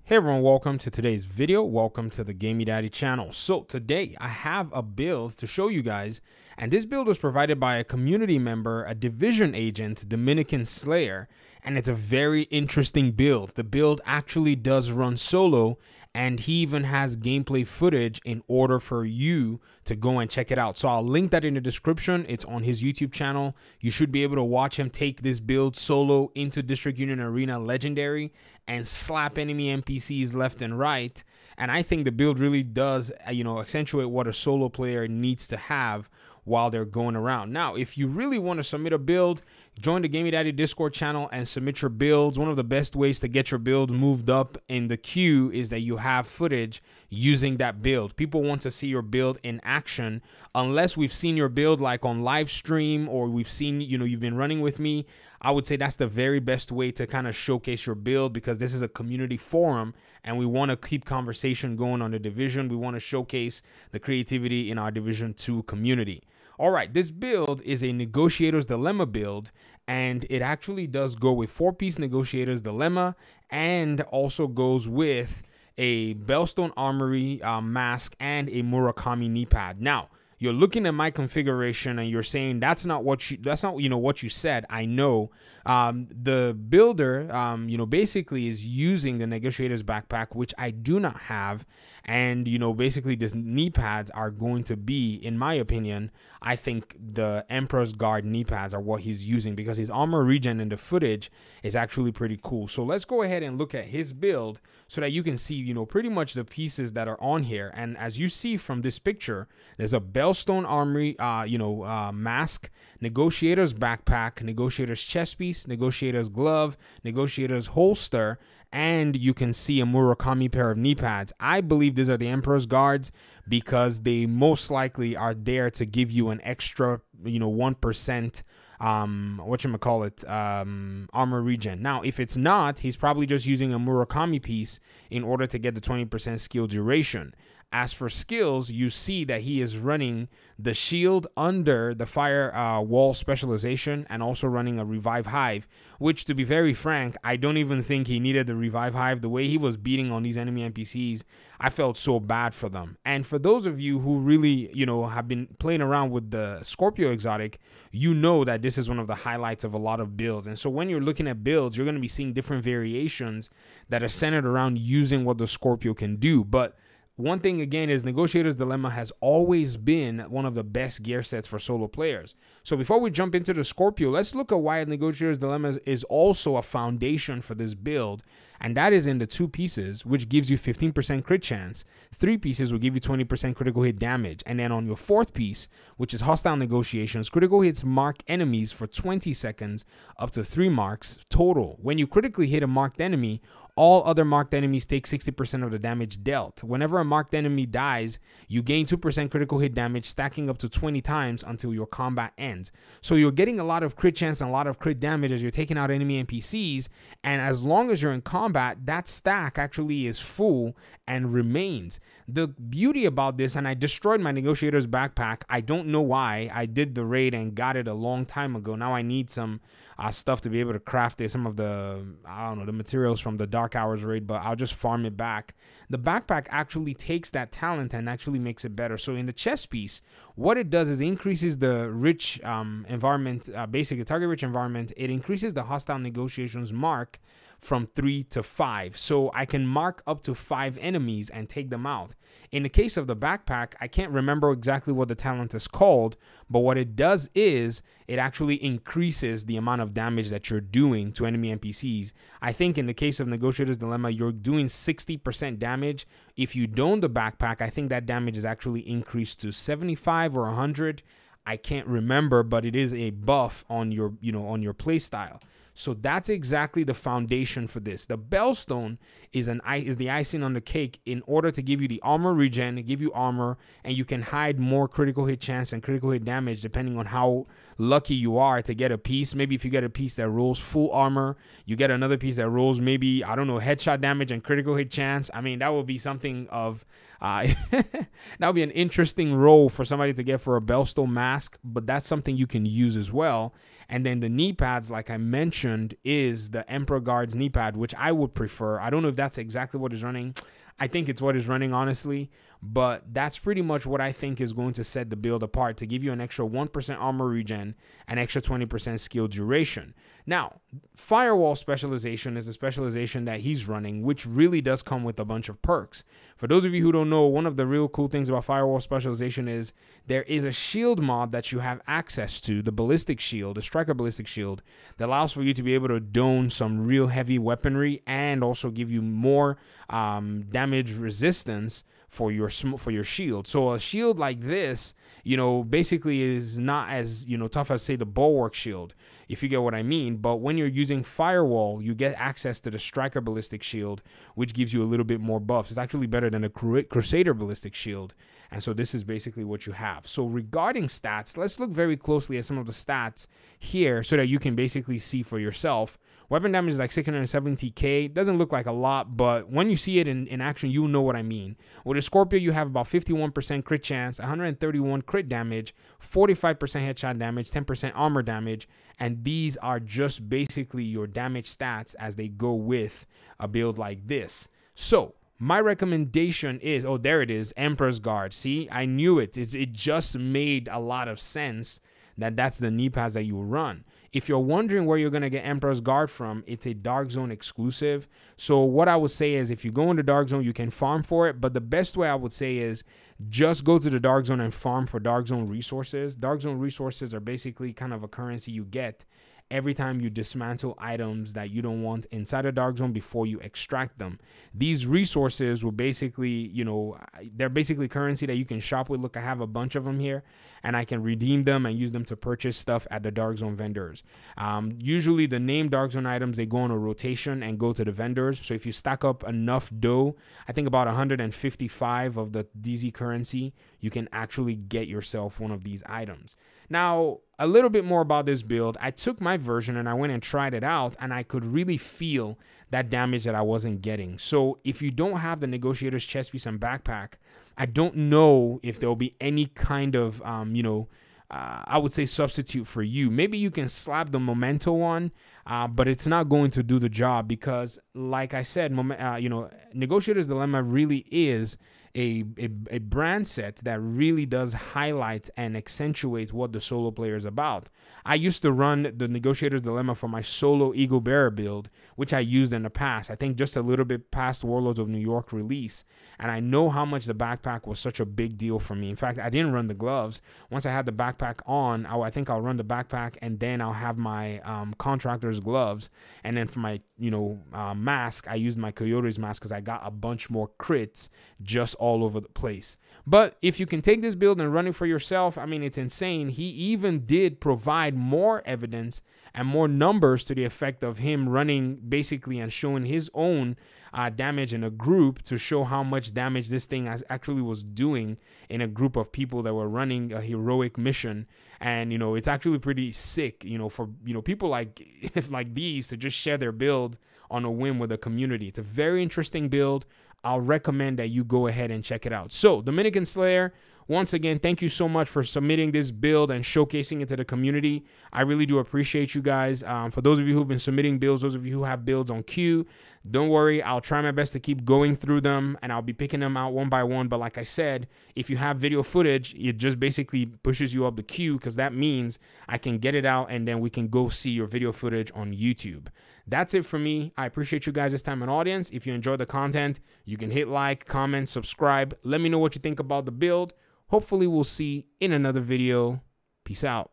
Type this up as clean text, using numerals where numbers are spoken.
Hey everyone, welcome to today's video. Welcome to the Gamey Daddy channel. So today I have a build to show you guys, and this build was provided by a community member, a division agent, Dominican Slayer, and it's a very interesting build. The build actually does run solo, and he even has gameplay footage in order for you to go and check it out. So I'll link that in the description. It's on his YouTube channel. You should be able to watch him take this build solo into District Union Arena Legendary and slap enemy NPCs left and right. And I think the build really does, accentuate what a solo player needs to have while they're going around. Now, if you really want to submit a build, join the Gamey Daddy Discord channel and submit your builds. One of the best ways to get your build moved up in the queue is that you have footage using that build. People want to see your build in action. Unless we've seen your build like on live stream or we've seen, you've been running with me, I would say that's the very best way to kind of showcase your build, because this is a community forum and we want to keep conversation going on the division. We want to showcase the creativity in our Division 2 community. All right, this build is a Negotiator's Dilemma build, and it actually does go with 4-piece Negotiator's Dilemma and also goes with a Bellstone Armory mask and a Murakami knee pad. Now, you're looking at my configuration and you're saying that's not what you said. I know the builder basically is using the Negotiator's backpack, which I do not have, and basically these knee pads are going to be, in my opinion, I think the Emperor's Guard knee pads are what he's using, because his armor regen in the footage is actually pretty cool. So let's go ahead and look at his build so that you can see pretty much the pieces that are on here. And as you see from this picture, there's a Bellstone Armory mask, Negotiator's backpack, Negotiator's chest piece, Negotiator's glove, Negotiator's holster, and you can see a Murakami pair of knee pads. I believe these are the Emperor's Guards because they most likely are there to give you an extra 1% armor regen. Now, if it's not, he's probably just using a Murakami piece in order to get the 20% skill duration. As for skills, you see that he is running the shield under the Firewall Specialization and also running a Revive Hive, which, to be very frank, I don't even think he needed the Revive Hive. The way he was beating on these enemy NPCs, I felt so bad for them. And for those of you who really, have been playing around with the Scorpio exotic, you know that this is one of the highlights of a lot of builds. And so when you're looking at builds, you're going to be seeing different variations that are centered around using what the Scorpio can do. But one thing again is Negotiator's Dilemma has always been one of the best gear sets for solo players. So before we jump into the Scorpio, let's look at why Negotiator's Dilemma is also a foundation for this build. And that is in the 2 pieces, which gives you 15% crit chance. 3 pieces will give you 20% critical hit damage. And then on your 4th piece, which is Hostile Negotiations, critical hits mark enemies for 20 seconds, up to 3 marks total. When you critically hit a marked enemy, all other marked enemies take 60% of the damage dealt. Whenever a marked enemy dies, you gain 2% critical hit damage, stacking up to 20 times until your combat ends. So you're getting a lot of crit chance and a lot of crit damage as you're taking out enemy NPCs, and as long as you're in combat, that stack actually is full and remains. The beauty about this, and I destroyed my Negotiator's backpack. I don't know why. I did the raid and got it a long time ago. Now I need some stuff to be able to craft it, some of the, the materials from the Dark Hours raid, but I'll just farm it back. The backpack actually takes that talent and actually makes it better. So in the chest piece, what it does is it increases the rich environment, basically target rich environment. It increases the Hostile Negotiations mark from 3 to 5. So I can mark up to 5 enemies and take them out. In the case of the backpack, I can't remember exactly what the talent is called, but what it does is it actually increases the amount of damage that you're doing to enemy NPCs. I think in the case of Negotiator's Dilemma, you're doing 60% damage. If you don't the backpack, I think that damage is actually increased to 75 or 100. I can't remember, but it is a buff on your, on your play style. So that's exactly the foundation for this. The Bellstone is the icing on the cake in order to give you the armor regen, give you armor, and you can hide more critical hit chance and critical hit damage depending on how lucky you are to get a piece. Maybe if you get a piece that rolls full armor, you get another piece that rolls maybe, headshot damage and critical hit chance. I mean, that would be something of, that would be an interesting roll for somebody to get for a Bellstone mask, but that's something you can use as well. And then the knee pads, like I mentioned, is the Emperor Guard's knee pad, which I would prefer. I don't know if that's exactly what is running. I think it's what is running, honestly, but that's pretty much what I think is going to set the build apart, to give you an extra 1% armor regen and extra 20% skill duration. Now, Firewall Specialization is a specialization that he's running, which really does come with a bunch of perks. For those of you who don't know, one of the real cool things about Firewall Specialization is there is a shield mod that you have access to, the ballistic shield, the striker ballistic shield, that allows for you to be able to don some real heavy weaponry and also give you more damage resistance for your shield. So a shield like this, you know, basically is not as, you know, tough as, say, the Bulwark shield, if you get what I mean. But when you're using Firewall, you get access to the Striker ballistic shield, which gives you a little bit more buffs. It's actually better than the Crusader ballistic shield. And so this is basically what you have. So regarding stats, let's look very closely at some of the stats here so that you can basically see for yourself. Weapon damage is like 670k. Doesn't look like a lot, but when you see it in action, you'll know what I mean. With a Scorpio, you have about 51% crit chance, 131 crit damage, 45% headshot damage, 10% armor damage, and these are just basically your damage stats as they go with a build like this. So my recommendation is, oh, there it is, Emperor's Guard. See, I knew it. It just made a lot of sense that that's the knee pads that you run. If you're wondering where you're going to get Emperor's Guard from, it's a Dark Zone exclusive. So what I would say is, if you go into Dark Zone, you can farm for it. But the best way I would say is just go to the Dark Zone and farm for Dark Zone resources. Dark Zone resources are basically kind of a currency you get every time you dismantle items that you don't want inside a Dark Zone before you extract them. These resources will basically, you know, they're basically currency that you can shop with. Look, I have a bunch of them here, and I can redeem them and use them to purchase stuff at the Dark Zone vendors. Usually the named Dark Zone items, they go on a rotation and go to the vendors. So if you stack up enough dough, I think about 155 of the DZ currency, you can actually get yourself one of these items. Now, a little bit more about this build. I took my version and I went and tried it out, and I could really feel that damage that I wasn't getting. So if you don't have the Negotiator's chest piece and backpack, I don't know if there'll be any kind of, you know, I would say substitute for you. Maybe you can slap the Memento one, but it's not going to do the job because, like I said, you know, Negotiator's Dilemma really is a brand set that really does highlight and accentuate what the solo player is about. I used to run the Negotiator's Dilemma for my solo Eagle Bearer build, which I used in the past. I think just a little bit past Warlords of New York release. And I know how much the backpack was such a big deal for me. In fact, I didn't run the gloves. Once I had the backpack on, I think I'll run the backpack, and then I'll have my contractor's gloves. And then for my, you know, mask, I used my Coyote's mask because I got a bunch more crits just all over the place. But if you can take this build and run it for yourself, I mean, it's insane. He even did provide more evidence and more numbers to the effect of him running basically and showing his own damage in a group to show how much damage this thing actually was doing in a group of people that were running a heroic mission. And, you know, it's actually pretty sick, you know, for, you know, people like these to just share their build on a whim with the community. It's a very interesting build. I'll recommend that you go ahead and check it out. So, Dominican Slayer, once again, thank you so much for submitting this build and showcasing it to the community. I really do appreciate you guys. For those of you who've been submitting builds, those of you who have builds on queue, don't worry. I'll try my best to keep going through them, and I'll be picking them out one by one. But like I said, if you have video footage, it just basically pushes you up the queue, because that means I can get it out, and then we can go see your video footage on YouTube. That's it for me. I appreciate you guys' time and audience. If you enjoyed the content, you can hit like, comment, subscribe. Let me know what you think about the build. Hopefully we'll see in another video. Peace out.